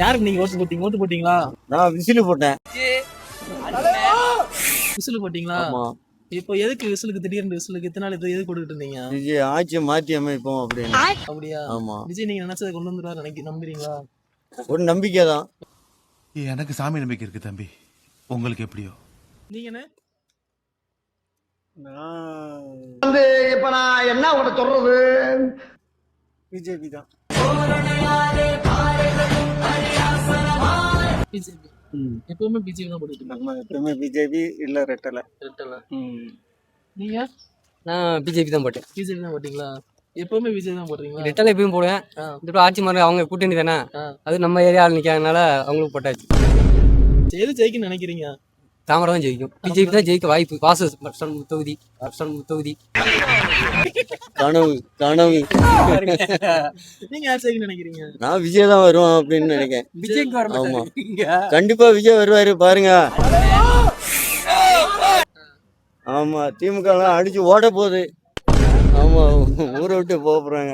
யாருக்கு நீங்க ஓட்டு போட்டீங்களா? நான் விசில் போட்டேன். விசில் போட்டீங்களா? ஆமா. இப்போ எதுக்கு திடீர்னு விசிலுக்கு இத்தனை நாள் எதுக்கு போட்டுக்கிட்டு இருந்தீங்க? விஜய் ஆட்சியை மாற்றி அமைப்போம் அப்படின்னு. அப்படியா? ஆமா. விஜய் நீங்க நினைச்சதை கொண்டு வந்துருவாரு நம்புறீங்களா? ஒரு நம்பிக்கை தான். எனக்கு சாமி நம்பிக்கை இருக்கு தம்பி, உங்களுக்கு எப்படியோ. நீங்கண்ணே? இப்ப நான் என்ன உங்கள்ட்ட சொல்றது? பிஜேபி தான். பிஜேபி. எப்பவுமே பிஜேபி தான் போட்டுட்டு இருக்காங்க. நம்ம எப்பவுமே பிஜேபி இல்ல ரெட்டலை. நீங்க? நான் பிஜேபி தான் போட்டேன். பிஜேபி தான் போட்டீங்களா? எப்பவுமே பிஜேபி தான் போடுறீங்களா? ரிட்டர்ன் எப்பயும் போடுவேன். இந்த ஆட்சி மாதிரி அவங்க கூட்டணி தானே, அது நம்ம ஏரியா ஆள் நிற்காதனால அவங்களுக்கு போட்டாச்சு. எது ஜெயிக்குன்னு நினைக்கிறீங்க? தாமரை தான் ஜெயிக்கும். பிஜேபி தான் ஜெயிக்க வாய்ப்பு. வாசு தொகுதி கனவு நீங்க யார் ஜெயிக்குன்னு நினைக்கிறீங்க? நான் விஜய் தான் வருவான் அப்படின்னு நினைக்கிறேன். விஜய்க்கு வர ஆமா, மாட்டாங்க. கண்டிப்பா விஜய் வருவாரு பாருங்க. ஆமா, திமுக எல்லாம் அடிச்சு ஓட போகுது. ஆமா, ஊரை விட்டு போக போறாங்க.